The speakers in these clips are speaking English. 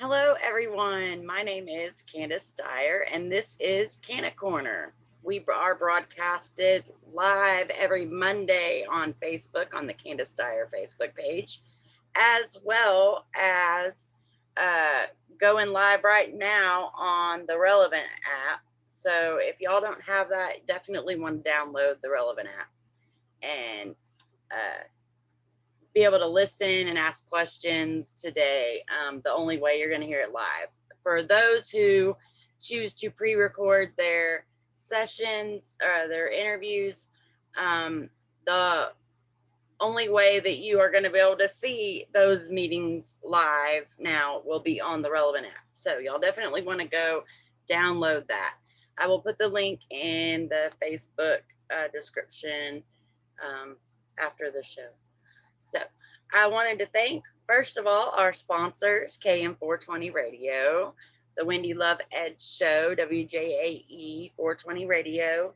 Hello, everyone. My name is Candis Dyer, and this is Canna Corner. We are broadcasted live every Monday on Facebook on the Candis Dyer Facebook page, as well as uh, going live right now on the Relevant app. So if y'all don't have that, definitely want to download the Relevant app and uh, be able to listen and ask questions today. The only way you're going to hear it live. For those who choose to pre-record their sessions or their interviews, the only way that you are going to be able to see those meetings live now will be on the Relevant app. So y'all definitely want to go download that. I will put the link in the Facebook description after the show. So I wanted to thank, first of all, our sponsors, KM420 Radio, the Wendy Love Edge Show, WJAE 420 Radio,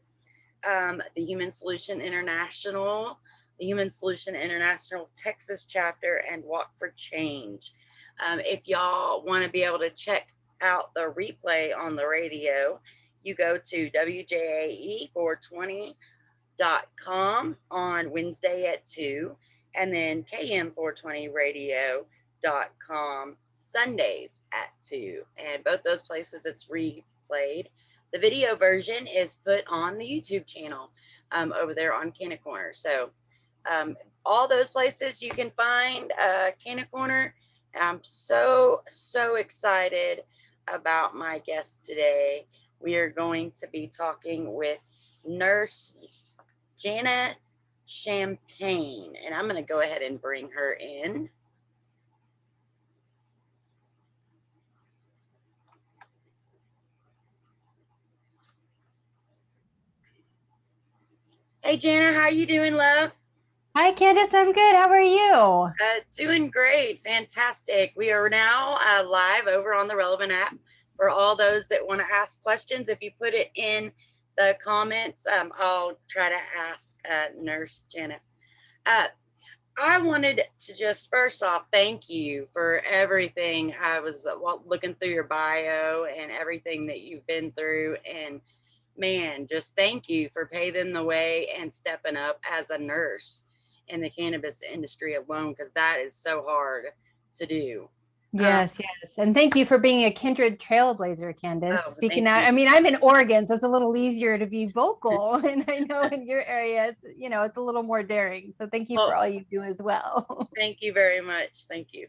the Human Solution International, the Human Solution International Texas Chapter, and Walk for Change. If y'all want to be able to check out the replay on the radio, you go to WJAE420.com on Wednesday at 2, and then KM420radio.com Sundays at 2. And both those places it's replayed. The video version is put on the YouTube channel over there on Canna Corner. So all those places you can find Canna Corner. I'm so excited about my guest today. We are going to be talking with Nurse Janna Champagne, and I'm going to go ahead and bring her in. Hey, Janna, how you doing, love? Hi, Candice. I'm good. How are you? Doing great. Fantastic. We are now live over on the Relevant app. For all those that want to ask questions, if you put it in the comments, I'll try to ask Nurse Janna. I wanted to just first off thank you for everything. I was looking through your bio and everything that you've been through, and man, just thank you for paving the way and stepping up as a nurse in the cannabis industry alone, because that is so hard to do. Yes. And thank you for being a kindred trailblazer, Candice. Speaking Thank out, you. I mean, I'm in Oregon, so it's a little easier to be vocal. And I know in your area, it's a little more daring. So thank you for all you do as well. Thank you very much. Thank you.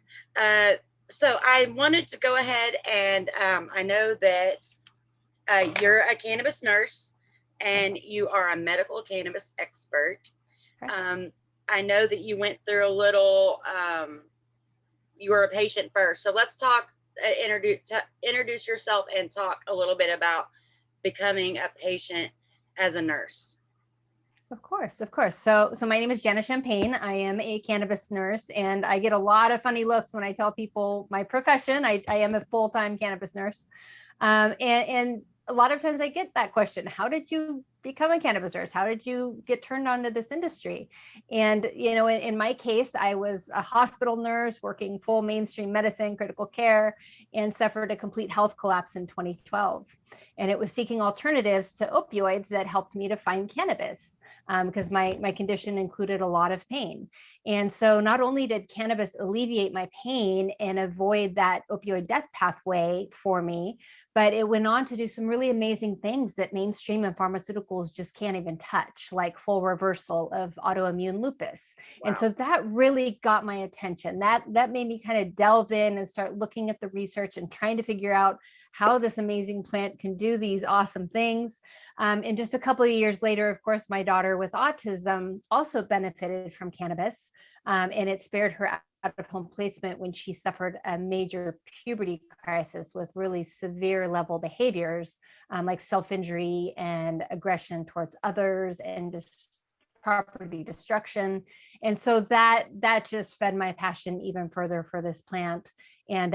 So I wanted to go ahead and I know that you're a cannabis nurse and you are a medical cannabis expert. I know that you went through a little, you were a patient first. So let's talk, introduce yourself and talk a little bit about becoming a patient as a nurse. Of course. So my name is Janna Champagne. I am a cannabis nurse, and I get a lot of funny looks when I tell people my profession. I am a full-time cannabis nurse. And a lot of times I get that question: how did you become a cannabis nurse? How did you get turned on to this industry? And in my case, I was a hospital nurse working full mainstream medicine, critical care, and suffered a complete health collapse in 2012. And it was seeking alternatives to opioids that helped me to find cannabis, because my condition included a lot of pain. And so not only did cannabis alleviate my pain and avoid that opioid death pathway for me, but it went on to do some really amazing things that mainstream and pharmaceuticals just can't even touch, like full reversal of autoimmune lupus. Wow. And so that really got my attention. That made me kind of delve in and start looking at the research and trying to figure out how this amazing plant can do these awesome things. And just a couple of years later, of course, my daughter with autism also benefited from cannabis, and it spared her out-of-home placement when she suffered a major puberty crisis with really severe level behaviors, like self-injury and aggression towards others and property destruction. And so that just fed my passion even further for this plant. And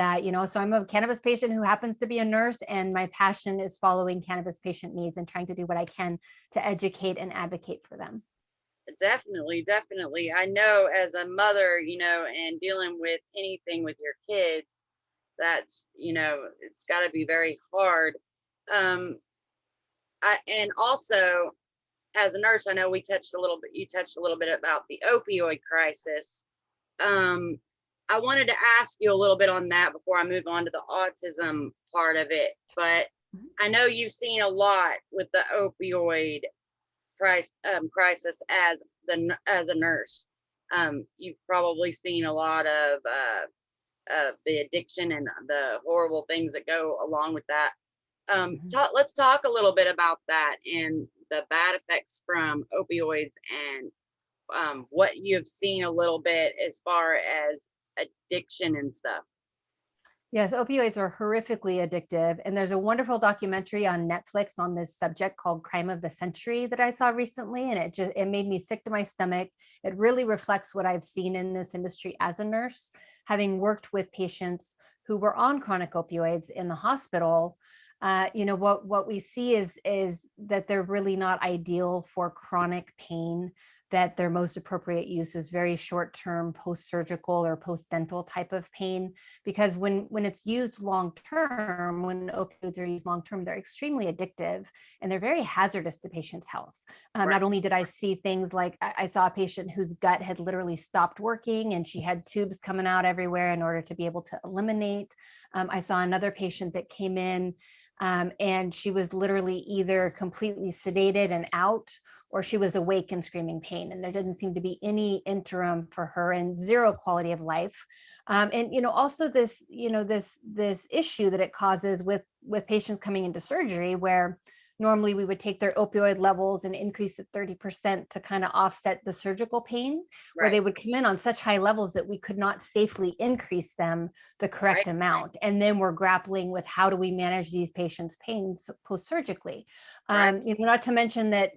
so I'm a cannabis patient who happens to be a nurse, and my passion is following cannabis patient needs and trying to do what I can to educate and advocate for them. Definitely. I know as a mother, and dealing with anything with your kids, that's, you know, it's got to be very hard. And also as a nurse, I know you touched a little bit about the opioid crisis. um I wanted to ask you a little bit on that before I move on to the autism part of it, but I know you've seen a lot with the opioid crisis as a nurse. You've probably seen a lot of the addiction and the horrible things that go along with that. Let's talk a little bit about that and the bad effects from opioids, and what you've seen a little bit as far as addiction and stuff. Yes, opioids are horrifically addictive. And there's a wonderful documentary on Netflix on this subject called Crime of the Century that I saw recently. And it made me sick to my stomach. It really reflects what I've seen in this industry as a nurse, having worked with patients who were on chronic opioids in the hospital. What we see is that they're really not ideal for chronic pain, that their most appropriate use is very short-term post-surgical or post-dental type of pain, because when it's used long-term, when opioids are used long-term, they're extremely addictive and they're very hazardous to patients' health. Right. Not only did I see things like, I saw a patient whose gut had literally stopped working and she had tubes coming out everywhere in order to be able to eliminate. I saw another patient that came in and she was literally either completely sedated and out, or she was awake and screaming pain. And there didn't seem to be any interim for her and zero quality of life. And also this issue that it causes with patients coming into surgery, where normally we would take their opioid levels and increase it 30% to kind of offset the surgical pain, where they would come in on such high levels that we could not safely increase them the correct amount. And then we're grappling with how do we manage these patients' pain post-surgically. Not to mention that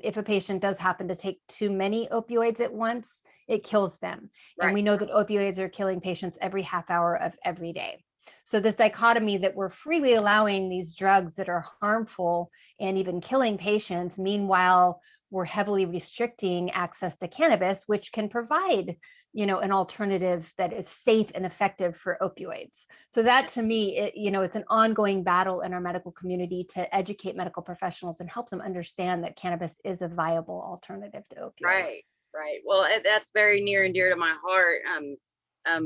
if a patient does happen to take too many opioids at once, it kills them. And we know that opioids are killing patients every half hour of every day. So this dichotomy that we're freely allowing these drugs that are harmful and even killing patients, meanwhile, we're heavily restricting access to cannabis, which can provide, an alternative that is safe and effective for opioids. So that, to me, it's an ongoing battle in our medical community to educate medical professionals and help them understand that cannabis is a viable alternative to opioids. Right. Well, that's very near and dear to my heart.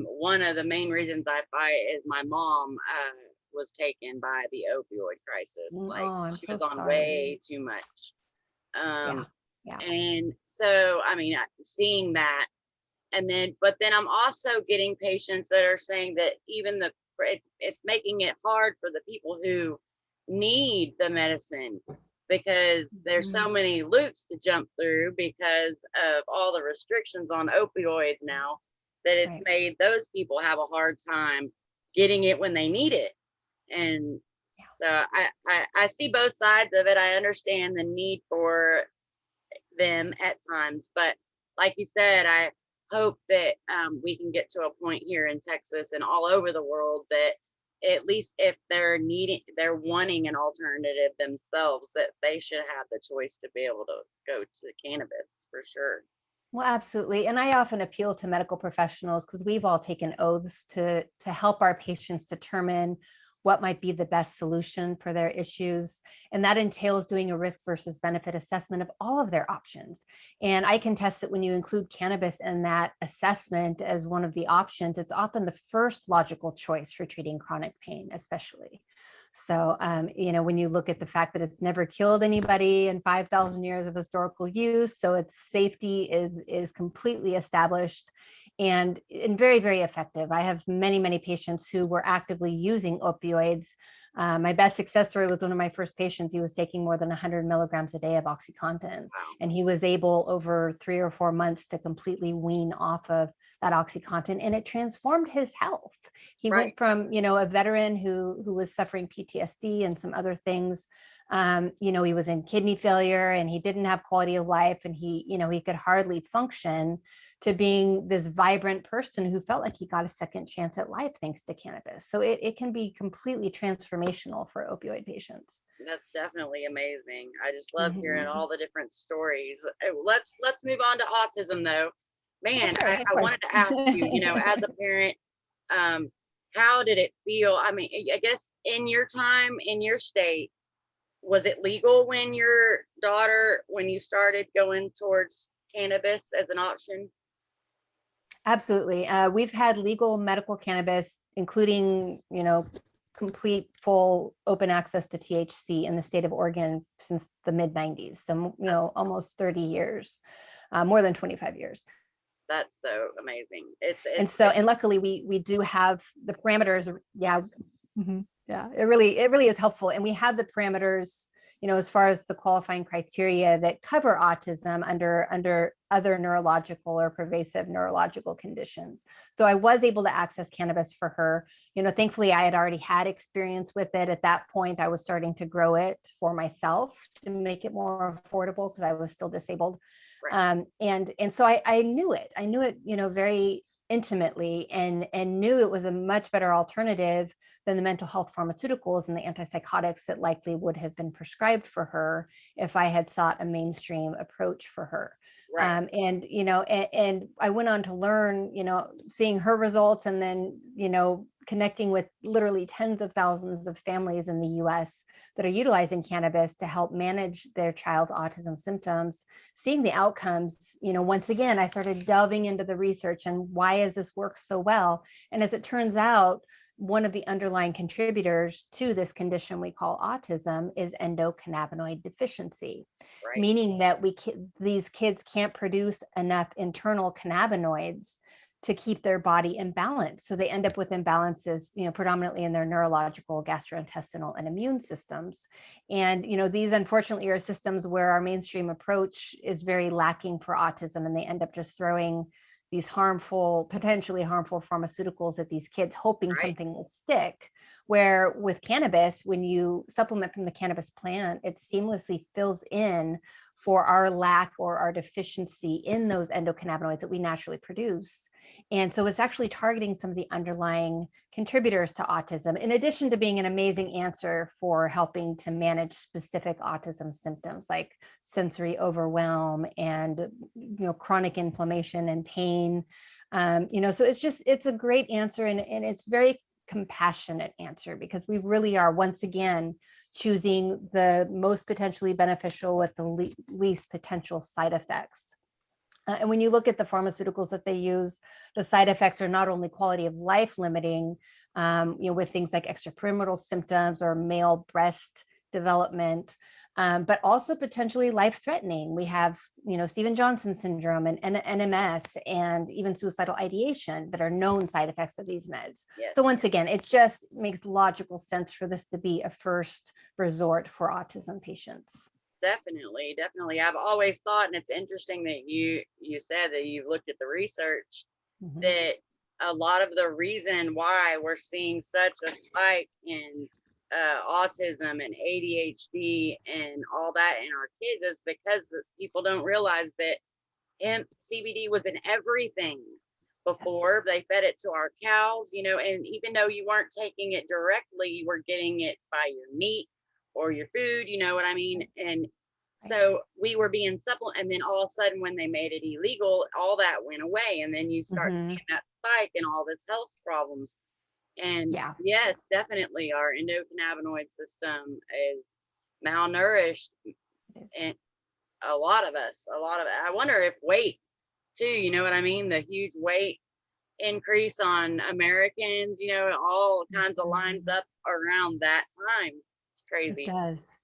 One of the main reasons I fight is my mom was taken by the opioid crisis. I'm she so was on sorry. way too much. Yeah. And so, seeing that, but then I'm also getting patients that are saying that even it's making it hard for the people who need the medicine, because there's so many loops to jump through because of all the restrictions on opioids now, that it's made those people have a hard time getting it when they need it. And so I see both sides of it. I understand the need for them at times, but like you said, I hope that we can get to a point here in Texas and all over the world that at least if they're wanting an alternative themselves, that they should have the choice to be able to go to cannabis for sure. Well, absolutely. And I often appeal to medical professionals, because we've all taken oaths to help our patients determine what might be the best solution for their issues. And that entails doing a risk versus benefit assessment of all of their options. And I can test that when you include cannabis in that assessment as one of the options, it's often the first logical choice for treating chronic pain, especially. So, when you look at the fact that it's never killed anybody in 5,000 years of historical use, so its safety is completely established and very, very effective. I have many, many patients who were actively using opioids. My best success story was one of my first patients. He was taking more than 100 milligrams a day of OxyContin, and he was able over 3 or 4 months to completely wean off of that OxyContin, and it transformed his health. He went from, a veteran who was suffering PTSD and some other things. He was in kidney failure and he didn't have quality of life, and he could hardly function, to being this vibrant person who felt like he got a second chance at life thanks to cannabis. So it can be completely transformational for opioid patients. That's definitely amazing. I just love hearing all the different stories. Let's move on to autism though. Man, I wanted to ask you, as a parent, how did it feel? I mean, I guess in your time, in your state, was it legal when when you started going towards cannabis as an option? Absolutely. We've had legal medical cannabis, including, complete full open access to THC in the state of Oregon since the mid 90s. So, almost 30 years, more than 25 years. That's so amazing. And luckily we do have the parameters. Yeah. Yeah, it really is helpful. And we have the parameters, as far as the qualifying criteria that cover autism under other neurological or pervasive neurological conditions. So I was able to access cannabis for her. Thankfully I had already had experience with it. At that point, I was starting to grow it for myself to make it more affordable because I was still disabled. Right. And so I knew it. I knew it, very intimately, and knew it was a much better alternative than the mental health pharmaceuticals and the antipsychotics that likely would have been prescribed for her if I had sought a mainstream approach for her. Right. And I went on to learn, seeing her results, and then, connecting with literally tens of thousands of families in the US that are utilizing cannabis to help manage their child's autism symptoms, seeing the outcomes. Once again, I started delving into the research and why does this work so well? And as it turns out, one of the underlying contributors to this condition we call autism is endocannabinoid deficiency, Right. meaning that these kids can't produce enough internal cannabinoids to keep their body in balance. So they end up with imbalances, predominantly in their neurological, gastrointestinal, and immune systems. And, these unfortunately are systems where our mainstream approach is very lacking for autism, and they end up just throwing these potentially harmful pharmaceuticals at these kids, hoping Right. something will stick. Where with cannabis, when you supplement from the cannabis plant, it seamlessly fills in for our lack or our deficiency in those endocannabinoids that we naturally produce. And so it's actually targeting some of the underlying contributors to autism, in addition to being an amazing answer for helping to manage specific autism symptoms like sensory overwhelm and, chronic inflammation and pain. So it's a great answer, and it's very compassionate answer, because we really are, once again, choosing the most potentially beneficial with the least potential side effects. And when you look at the pharmaceuticals that they use, the side effects are not only quality of life limiting, with things like extrapyramidal symptoms or male breast development, but also potentially life-threatening. We have, Stevens-Johnson syndrome and NMS, and even suicidal ideation that are known side effects of these meds. Yes. So once again, it just makes logical sense for this to be a first resort for autism patients. Definitely. I've always thought, and it's interesting that you said that you've looked at the research, that a lot of the reason why we're seeing such a spike in autism and ADHD and all that in our kids is because people don't realize that hemp CBD was in everything before. They fed it to our cows, and even though you weren't taking it directly, you were getting it by your meat or your food, you know what I mean? And so we were being supplement, and then all of a sudden when they made it illegal, all that went away. And then you start seeing that spike and all this health problems. And Yeah. yes, definitely our endocannabinoid system is malnourished. And a lot of I wonder if weight too, you know what I mean? The huge weight increase on Americans, all kinds of lines up around that time. It's crazy.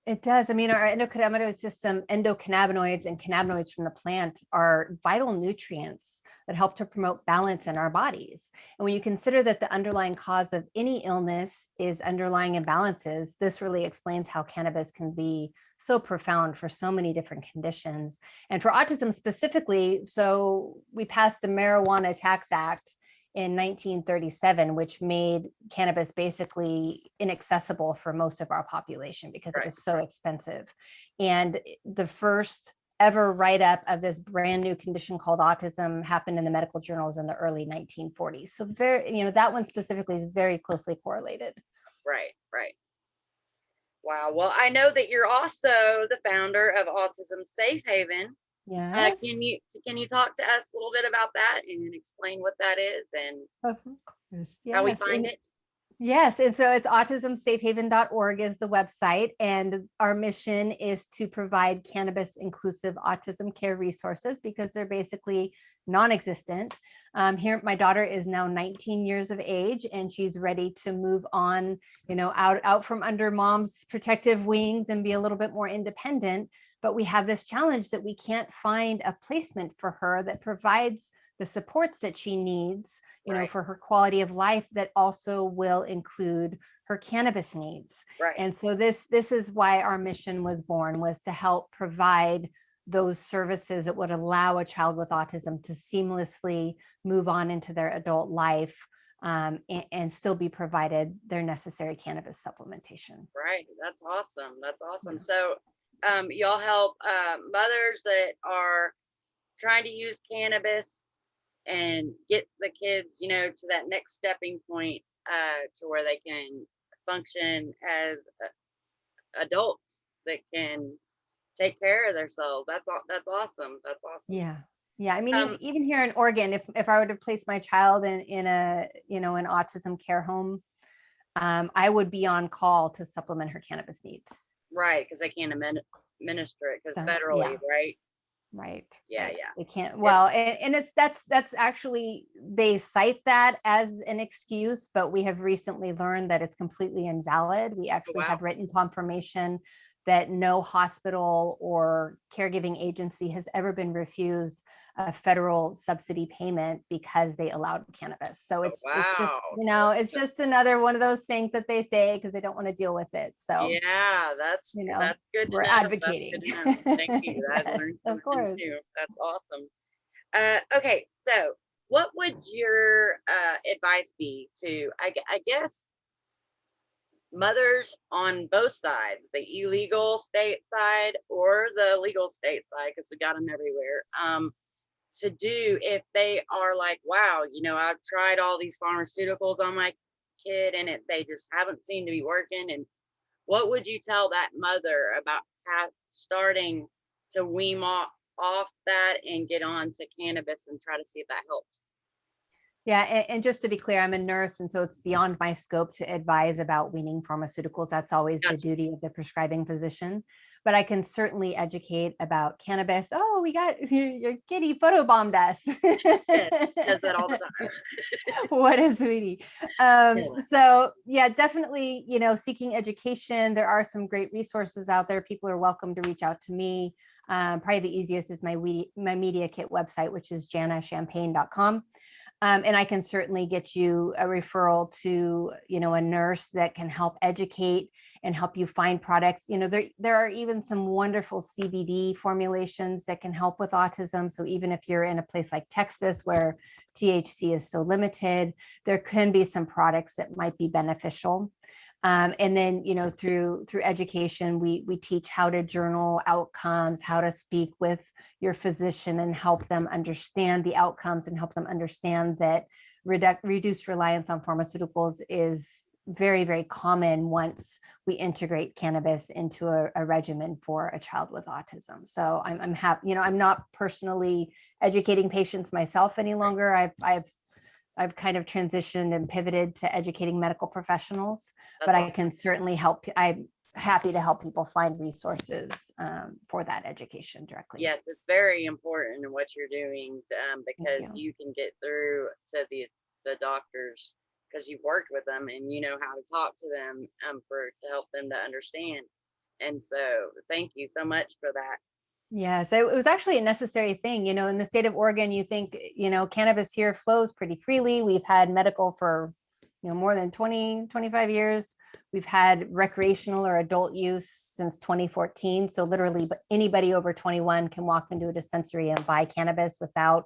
It does. I mean, our endocannabinoid system, endocannabinoids and cannabinoids from the plant are vital nutrients that help to promote balance in our bodies. And when you consider that the underlying cause of any illness is underlying imbalances, this really explains how cannabis can be so profound for so many different conditions. And for autism specifically, so we passed the Marijuana Tax Act in 1937, which made cannabis basically inaccessible for most of our population because it was so expensive. And the first ever write-up of this brand new condition called autism happened in the medical journals in the early 1940s. So that one specifically is very closely correlated. Right. Wow. Well, I know that you're also the founder of Autism Safe Haven. Yes. Can you talk to us a little bit about that and explain what that is and of course. Yes. how we find it? Yes. And so it's autismsafehaven.org is the website. And our mission is to provide cannabis inclusive autism care resources because they're basically non-existent. Here, my daughter is now 19 years of age and she's ready to move on, out from under mom's protective wings and be a little bit more independent. But we have this challenge that we can't find a placement for her that provides the supports that she needs, Right. for her quality of life that also will include her cannabis needs. Right. And so this is why our mission was born, was to help provide those services that would allow a child with autism to seamlessly move on into their adult life, and still be provided their necessary cannabis supplementation. Right. That's awesome. That's awesome. So, y'all help mothers that are trying to use cannabis and get the kids, to that next stepping point, to where they can function as adults that can take care of themselves. That's all. That's awesome. That's awesome. Yeah. Yeah. I mean, Um, even here in Oregon, if I were to place my child in a, an autism care home, I would be on call to supplement her cannabis needs. right, because they can't administer it because So federally, yeah, right? right. Yeah, Right. yeah. They can't. Yep. Well, and it's that's actually, they cite that as an excuse, but we have recently learned that it's completely invalid. We Oh, actually wow. have written confirmation that no hospital or caregiving agency has ever been refused a federal subsidy payment because they allowed cannabis. So Oh, it's just, wow. it's just another one of those things that they say because they don't want to deal with it. So, Yeah, that's good to we're know. That's advocating. good to know. Thank you. I Yes, learned of something course. new. That's awesome. Okay, so what would your advice be to, I guess, mothers on both sides, the illegal state side or the legal state side, because we got them everywhere, to do if they are like, wow, I've tried all these pharmaceuticals on my kid and they just haven't seemed to be working. And what would you tell that mother about starting to wean off that and get on to cannabis and try to see if that helps? Yeah, and just to be clear, I'm a nurse, and so it's beyond my scope to advise about weaning pharmaceuticals. That's always the Gotcha. duty of the prescribing physician. But I can certainly educate about cannabis. Oh, we got your kitty photobombed us. Yes, she does that all the time. What a sweetie. Yeah. So yeah, definitely, seeking education. There are some great resources out there. People are welcome to reach out to me. Probably the easiest is my media kit website, which is jannachampagne.com. And I can certainly get you a referral to, a nurse that can help educate and help you find products. There are even some wonderful CBD formulations that can help with autism. So even if you're in a place like Texas where THC is so limited, there can be some products that might be beneficial. And then, through education, we teach how to journal outcomes, how to speak with your physician and help them understand the outcomes and help them understand that reduced reliance on pharmaceuticals is very, very common once we integrate cannabis into a regimen for a child with autism. So I'm happy, I'm not personally educating patients myself any longer. I've kind of transitioned and pivoted to educating medical professionals, but I can certainly help. I'm happy to help people find resources for that education directly. Yes, it's very important in what you're doing, because you can get through to the doctors because you've worked with them and you know how to talk to them, to help them to understand. And so, thank you so much for that. Yes, it was actually a necessary thing. In the state of Oregon, you think, cannabis here flows pretty freely. We've had medical for, more than 20, 25 years. We've had recreational or adult use since 2014. So literally anybody over 21 can walk into a dispensary and buy cannabis without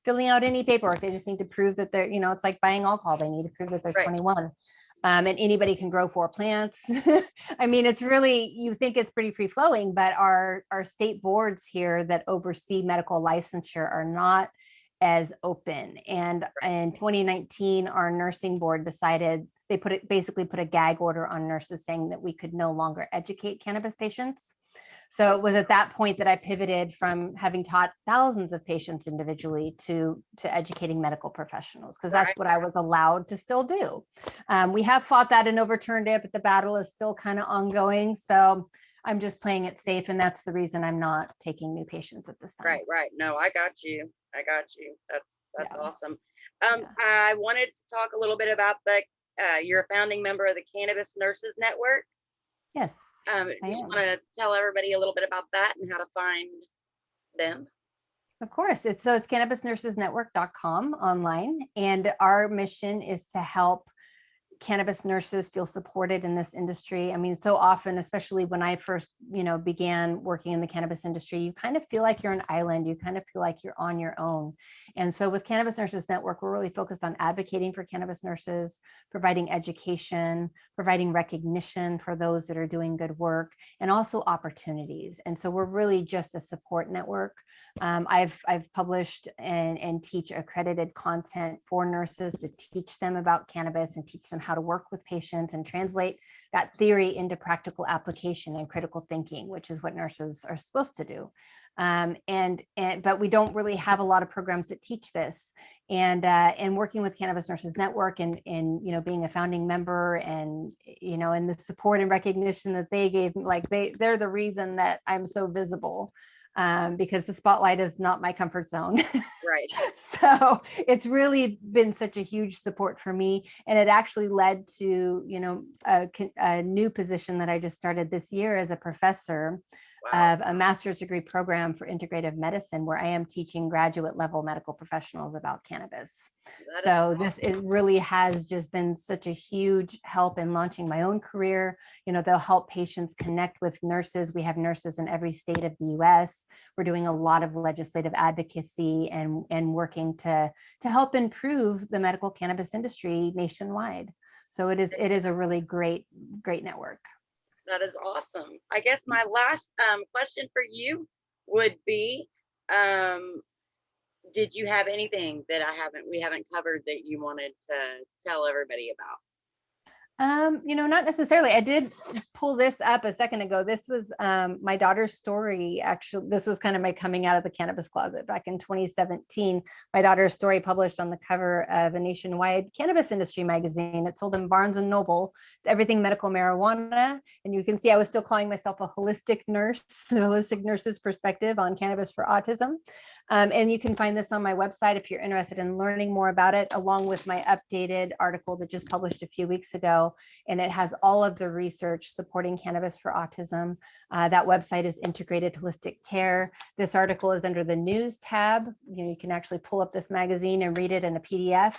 filling out any paperwork. They just need to prove that they're, it's like buying alcohol. They need to prove that they're 21. And anybody can grow 4 plants. I mean, it's really, you think it's pretty free flowing, but our state boards here that oversee medical licensure are not as open. And in 2019, our nursing board decided, they basically put a gag order on nurses saying that we could no longer educate cannabis patients. So it was at that point that I pivoted from having taught thousands of patients individually to educating medical professionals, because that's what I was allowed to still do. We have fought that and overturned it, but the battle is still kind of ongoing. So I'm just playing it safe, and that's the reason I'm not taking new patients at this time. Right. No, I got you. That's Yeah. awesome. Yeah. I wanted to talk a little bit about you're a founding member of the Cannabis Nurses Network. Yes. You want to tell everybody a little bit about that and how to find them? Of course. It's cannabisnursesnetwork.com online. And our mission is to help cannabis nurses feel supported in this industry. I mean, so often, especially when I first, began working in the cannabis industry, you kind of feel like you're an island. You kind of feel like you're on your own. And so with Cannabis Nurses Network, we're really focused on advocating for cannabis nurses, providing education, providing recognition for those that are doing good work, and also opportunities. And so we're really just a support network. I've published and teach accredited content for nurses to teach them about cannabis and teach them how to work with patients and translate that theory into practical application and critical thinking, which is what nurses are supposed to do. But we don't really have a lot of programs that teach this. And working with Cannabis Nurses Network and being a founding member and the support and recognition that they gave, like they're the reason that I'm so visible. Because the spotlight is not my comfort zone. Right. So it's really been such a huge support for me. And it actually led to, a new position that I just started this year as a professor of a master's degree program for integrative medicine, where I am teaching graduate level medical professionals about cannabis. So it really has just been such a huge help in launching my own career. They'll help patients connect with nurses. We have nurses in every state of the US. We're doing a lot of legislative advocacy and working to help improve the medical cannabis industry nationwide. So it is a really great we That is awesome. I guess my last question for you would be, did you have anything that we haven't covered that you wanted to tell everybody about? Not necessarily. I did pull this up a second ago. This was my daughter's story. Actually, this was kind of my coming out of the cannabis closet back in 2017. My daughter's story published on the cover of a nationwide cannabis industry magazine. It's sold in Barnes and Noble. It's everything medical marijuana. And you can see I was still calling myself a holistic nurse, a holistic nurse's perspective on cannabis for autism. And you can find this on my website if you're interested in learning more about it, along with my updated article that just published a few weeks ago. And it has all of the research supporting cannabis for autism. That website is Integrated Holistic Care. This article is under the news tab. You can actually pull up this magazine and read it in a PDF.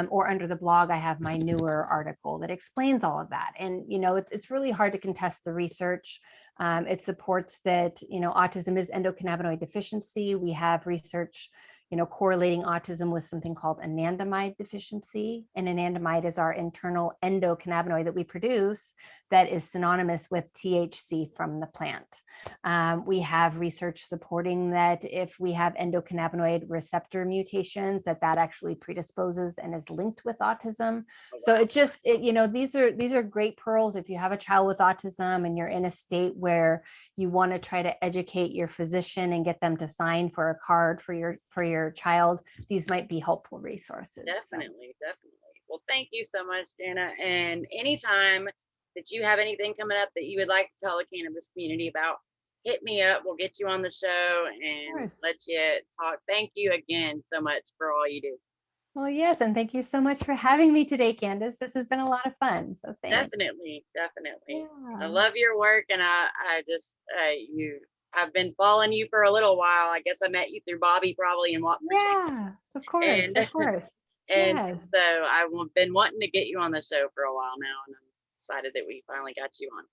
Or under the blog, I have my newer article that explains all of that. And, it's really hard to contest the research. It supports that, autism is endocannabinoid deficiency. We have research, correlating autism with something called Anandamide Deficiency. And anandamide is our internal endocannabinoid that we produce that is synonymous with THC from the plant. We have research supporting that if we have endocannabinoid receptor mutations, that actually predisposes and is linked with autism. So these are great pearls if you have a child with autism and you're in a state where you want to try to educate your physician and get them to sign for a card for your child. These might be helpful resources. Definitely. Well, thank you so much, Janna. And anytime that you have anything coming up that you would like to tell the cannabis community about, hit me up. We'll get you on the show and let you talk. Thank you again so much for all you do. Well, yes, and thank you so much for having me today, Candace. This has been a lot of fun. So thanks. Definitely. Yeah. I love your work, and I've been following you for a little while. I guess I met you through Bobby probably and what. Yeah, of course, of course. And yes. So I've been wanting to get you on the show for a while now, and I'm excited that we finally got you on.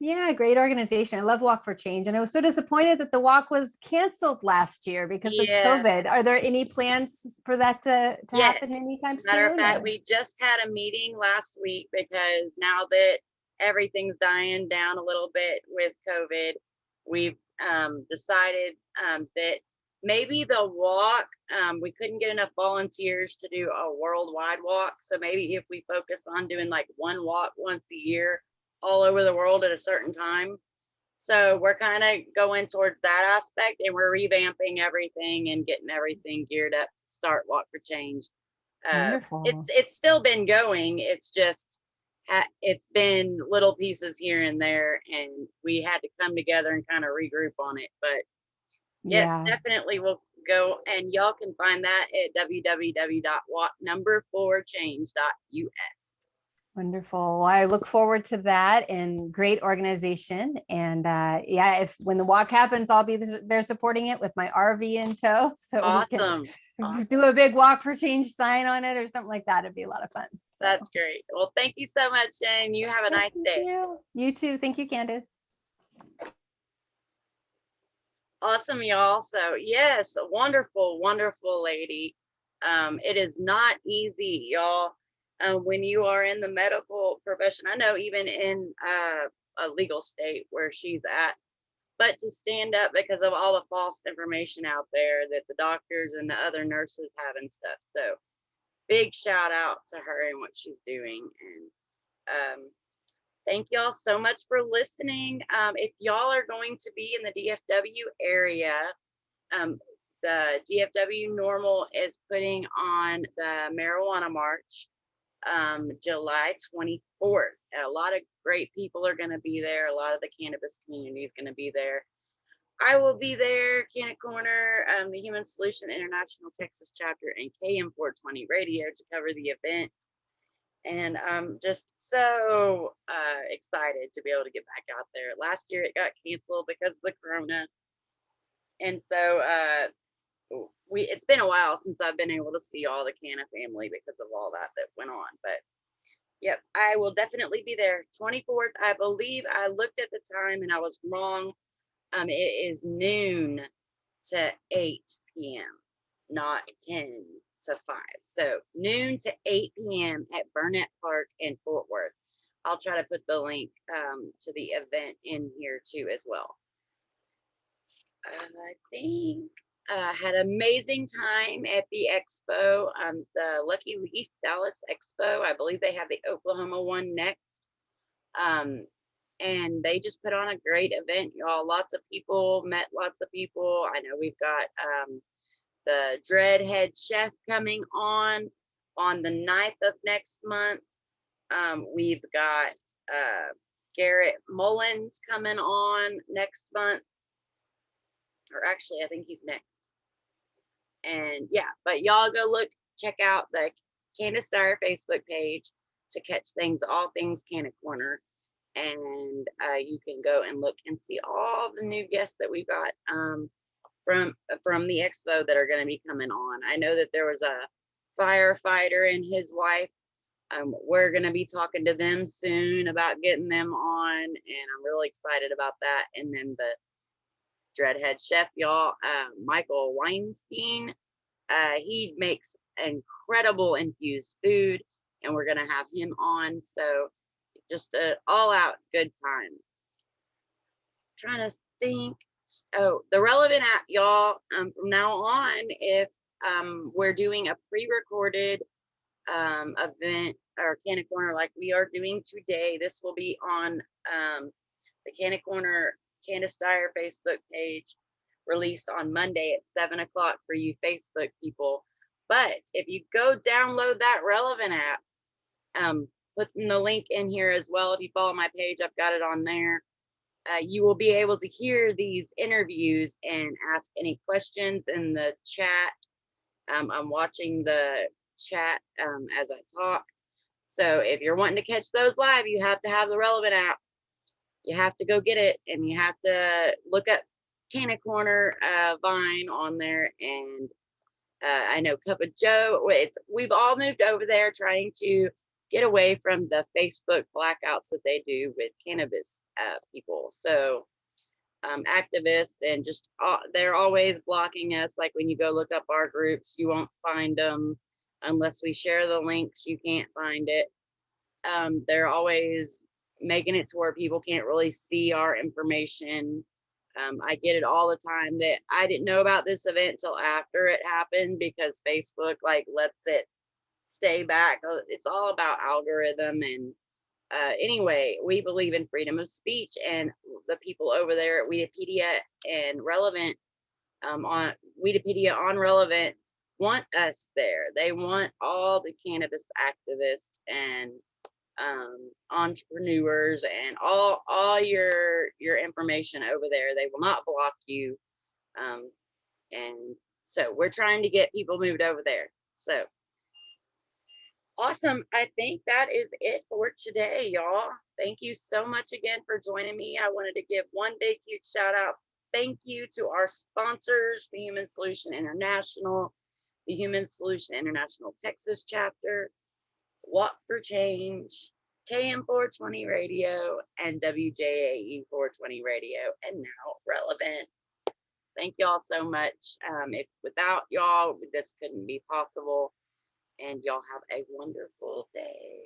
Yeah, great organization. I love Walk for Change. And I was so disappointed that the walk was canceled last year because of COVID. Are there any plans for that to happen anytime soon? Matter of fact, we just had a meeting last week because now that everything's dying down a little bit with COVID, we've decided that maybe the walk, we couldn't get enough volunteers to do a worldwide walk. So maybe if we focus on doing like one walk once a year all over the world at a certain time, So we're kind of going towards that aspect, and we're revamping everything and getting everything geared up to start Walk for Change. Wonderful. It's still been going. It's just it's been little pieces here and there, and we had to come together and kind of regroup on it. But yeah, Yeah. definitely we'll go, and y'all can find that at www.walk4change.us. Wonderful. Well, I look forward to that, and great organization. And yeah, if when the walk happens, I'll be there supporting it with my RV in tow. So we can Awesome. do a big Walk for Change sign on it or something like that. It'd be a lot of fun. So. That's great. Well, thank you so much, Jane. You have a nice day. You too. Thank you, Candice. Awesome, y'all. So yes, a wonderful, wonderful lady. It is not easy, y'all. When you are in the medical profession, I know even in a legal state where she's at, but to stand up because of all the false information out there that the doctors and the other nurses have and stuff. So big shout out to her and what she's doing. And thank y'all so much for listening. If y'all are going to be in the DFW area, the DFW Normal is putting on the Marijuana March, July 24th. A lot of great people are going to be there. A lot of the cannabis community is going to be there. I will be there, Canna Corner, the Human Solution International Texas Chapter, and KM420 Radio to cover the event. And I'm just so excited to be able to get back out there. Last year it got canceled because of the corona. And so it's been a while since I've been able to see all the Canna family because of all that went on. But yep, I will definitely be there. 24th, I believe I looked at the time and I was wrong. It is noon to 8 p.m., not 10 to 5. So noon to 8 p.m. at Burnett Park in Fort Worth. I'll try to put the link to the event in here too as well. I think had an amazing time at the expo, the Lucky Leaf Dallas Expo. I believe they have the Oklahoma one next. And they just put on a great event, y'all. Lots of people, met lots of people. I know we've got the Dreadhead Chef coming on the 9th of next month. We've got Garrett Mullins coming on next month. Or actually, I think he's next. And yeah, but y'all go check out the Candis Dyer Facebook page to catch all things Canna Corner. And you can go and look and see all the new guests that we've got from the expo that are going to be coming on. I know that there was a firefighter and his wife. We're going to be talking to them soon about getting them on, and I'm really excited about that. And then the Dreadhead Chef, y'all, Michael Weinstein, he makes incredible infused food, and we're going to have him on. So just an all-out good time. Trying to think. Oh, the relevant app, y'all. From now on, if we're doing a pre-recorded event or Canna Corner like we are doing today, this will be on the Canna Corner Candis Dyer Facebook page, released on Monday at 7 o'clock for you Facebook people. But if you go download that relevant app, putting the link in here as well. If you follow my page, I've got it on there. You will be able to hear these interviews and ask any questions in the chat. I'm watching the chat as I talk. So if you're wanting to catch those live, you have to have the relevant app. You have to go get it, and you have to look up Canna Corner Vine on there. And I know Cup of Joe. We've all moved over there trying to get away from the Facebook blackouts that they do with cannabis people. So activists and just they're always blocking us. Like when you go look up our groups, you won't find them unless we share the links. You can't find it. They're always making it to where people can't really see our information. I get it all the time that I didn't know about this event till after it happened because Facebook lets it stay back. It's all about algorithm, and Anyway, we believe in freedom of speech, and the people over there at Weedipedia and Relevant, on Weedipedia on Relevant, want us there. They want all the cannabis activists and entrepreneurs and all your information over there. They will not block you, and so we're trying to get people moved over there. So awesome. I think that is it for today, y'all. Thank you so much again for joining me. I wanted to give one big, huge shout out. Thank you to our sponsors, the Human Solution International, the Human Solution International Texas chapter, Walk for Change, KM420 Radio, and WJAE 420 Radio, and now Relevant. Thank y'all so much. If without y'all, this couldn't be possible. And y'all have a wonderful day.